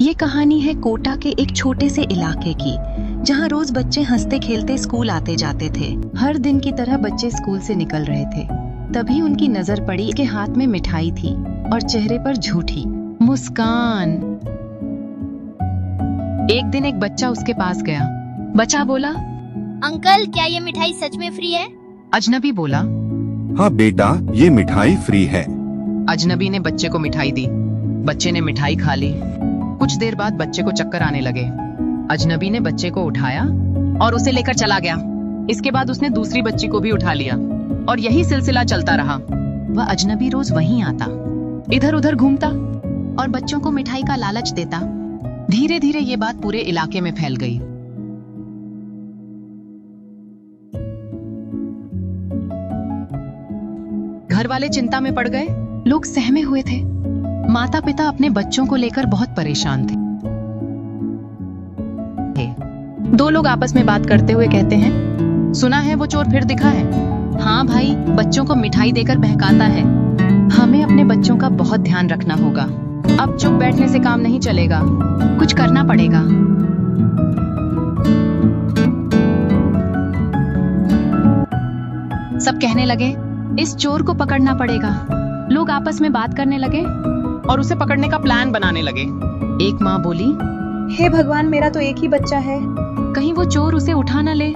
ये कहानी है कोटा के एक छोटे से इलाके की, जहाँ रोज बच्चे हंसते खेलते स्कूल आते जाते थे। हर दिन की तरह बच्चे स्कूल से निकल रहे थे, तभी उनकी नजर पड़ी कि हाथ में मिठाई थी और चेहरे पर झूठी मुस्कान। एक दिन एक बच्चा उसके पास गया। बच्चा बोला, अंकल क्या ये मिठाई सच में फ्री है? अजनबी बोला, हाँ बेटा, ये मिठाई फ्री है। अजनबी ने बच्चे को मिठाई दी। बच्चे ने मिठाई खा ली। कुछ देर बाद बच्चे को चक्कर आने लगे। अजनबी ने बच्चे को उठाया और उसे लेकर चला गया। इसके बाद उसने दूसरी बच्ची को भी उठा लिया और यही सिलसिला चलता रहा। वह अजनबी रोज वहीं आता, इधर उधर घूमता और बच्चों को मिठाई का लालच देता। धीरे धीरे ये बात पूरे इलाके में फैल गई। घर वाले चिंता में पड़ गए। लोग सहमे हुए थे। माता पिता अपने बच्चों को लेकर बहुत परेशान थे। दो लोग आपस में बात करते हुए कहते हैं, सुना है वो चोर फिर दिखा है। हाँ भाई, बच्चों को मिठाई देकर बहकाता है। हमें अपने बच्चों का बहुत ध्यान रखना होगा। अब चुप बैठने से काम नहीं चलेगा, कुछ करना पड़ेगा। सब कहने लगे, इस चोर को पकड़ना पड़ेगा। लोग आपस में बात करने लगे और उसे पकड़ने का प्लान बनाने लगे। एक माँ बोली, हे भगवान, मेरा तो एक ही बच्चा है, कहीं वो चोर उसे उठा न ले।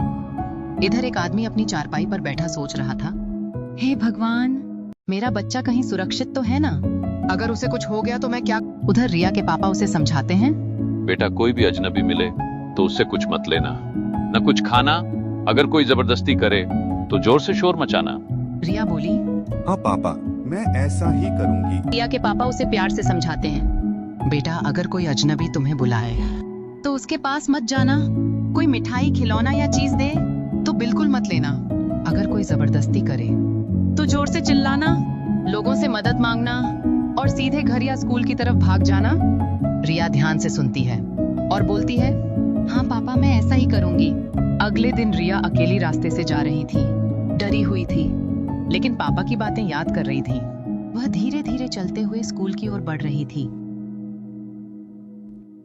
इधर एक आदमी अपनी चारपाई पर बैठा सोच रहा था, हे भगवान, मेरा बच्चा कहीं सुरक्षित तो है ना? अगर उसे कुछ हो गया तो मैं क्या? उधर रिया के पापा उसे समझाते हैं, बेटा कोई भी अजनबी मिले तो उससे कुछ मत लेना, न कुछ खाना। अगर कोई जबरदस्ती करे तो जोर से शोर मचाना। रिया बोली, हाँ पापा, मैं ऐसा ही करूंगी। रिया के पापा उसे प्यार से समझाते हैं, बेटा अगर कोई अजनबी तुम्हें बुलाए तो उसके पास मत जाना। कोई मिठाई, खिलौना या चीज दे तो बिल्कुल मत लेना। अगर कोई जबरदस्ती करे तो जोर से चिल्लाना, लोगों से मदद मांगना और सीधे घर या स्कूल की तरफ भाग जाना। रिया ध्यान से सुनती है और बोलती है, हाँ पापा, मैं ऐसा ही करूंगी। अगले दिन रिया अकेली रास्ते से जा रही थी, डरी हुई थी, लेकिन पापा की बातें याद कर रही थी। वह धीरे धीरे चलते हुए स्कूल की ओर बढ़ रही थी।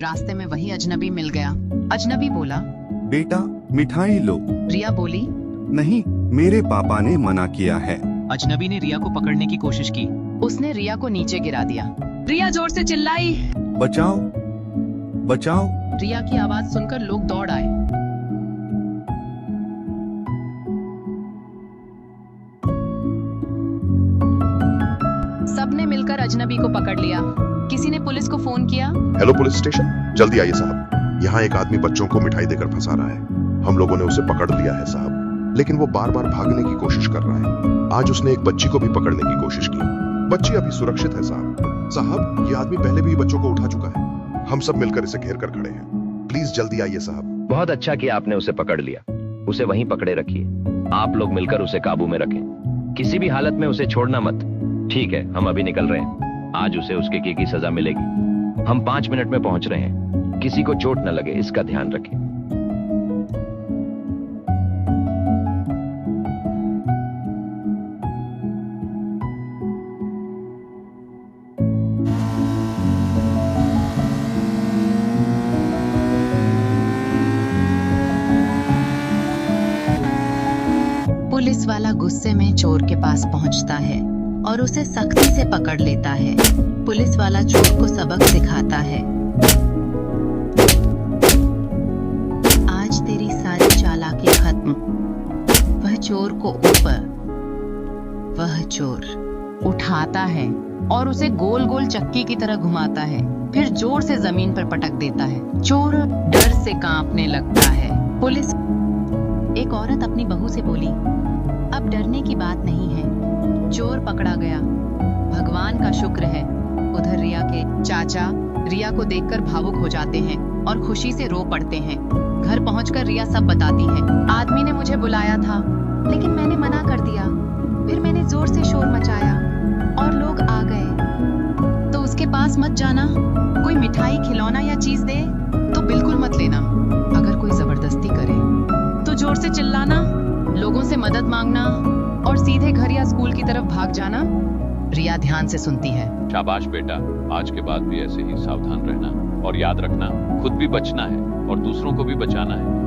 रास्ते में वही अजनबी मिल गया। अजनबी बोला, बेटा मिठाई लो। रिया बोली, नहीं, मेरे पापा ने मना किया है। अजनबी ने रिया को पकड़ने की कोशिश की। उसने रिया को नीचे गिरा दिया। रिया जोर से चिल्लाई, बचाओ बचाओ। रिया की आवाज सुनकर लोग दौड़ आए। सबने मिलकर अजनबी को पकड़ लिया। किसी ने पुलिस को फोन किया। हेलो पुलिस स्टेशन, जल्दी आइए साहब, यहाँ एक आदमी बच्चों को मिठाई देकर फंसा रहा है। हम लोगों ने उसे पकड़ लिया है साहब, लेकिन वो बार बार भागने की कोशिश कर रहा है। आज उसने एक बच्ची को भी पकड़ने की कोशिश की। बच्ची अभी सुरक्षित है साहब। साहब, ये आदमी पहले भी बच्चों को उठा चुका है। हम सब मिलकर इसे घेर कर खड़े हैं। प्लीज जल्दी आइए साहब। बहुत अच्छा किया आपने उसे पकड़ लिया। उसे वहीं पकड़े रखिए। आप लोग मिलकर उसे काबू में रखें। किसी भी हालत में उसे छोड़ना मत। ठीक है, हम अभी निकल रहे हैं। आज उसे उसके की सजा मिलेगी। हम 5 मिनट में पहुंच रहे हैं। किसी को चोट न लगे, इसका ध्यान रखें। पुलिस वाला गुस्से में चोर के पास पहुंचता है और उसे सख्ती से पकड़ लेता है। पुलिस वाला चोर को सबक सिखाता है, आज तेरी सारी चालाकी खत्म। वह चोर को ऊपर, वह चोर उठाता है और उसे गोल गोल चक्की की तरह घुमाता है, फिर जोर से जमीन पर पटक देता है। चोर डर से कांपने लगता है। पुलिस, एक औरत अपनी बहू से बोली, अब डरने की बात नहीं है, चोर पकड़ा गया, भगवान का शुक्र है। उधर रिया के चाचा रिया को देखकर भावुक हो जाते हैं और खुशी से रो पड़ते हैं। घर पहुंचकर रिया सब बताती है, आदमी ने मुझे बुलाया था, लेकिन मैंने मना कर दिया। फिर मैंने जोर से शोर मचाया और लोग आ गए। तो उसके पास मत जाना। कोई मिठाई, खिलौना या चीज दे तो बिल्कुल मत लेना। अगर कोई जबरदस्ती करे तो जोर से चिल्लाना, लोगों से मदद मांगना और सीधे घर या स्कूल की तरफ भाग जाना। रिया ध्यान से सुनती है। शाबाश बेटा, आज के बाद भी ऐसे ही सावधान रहना। और याद रखना, खुद भी बचना है और दूसरों को भी बचाना है।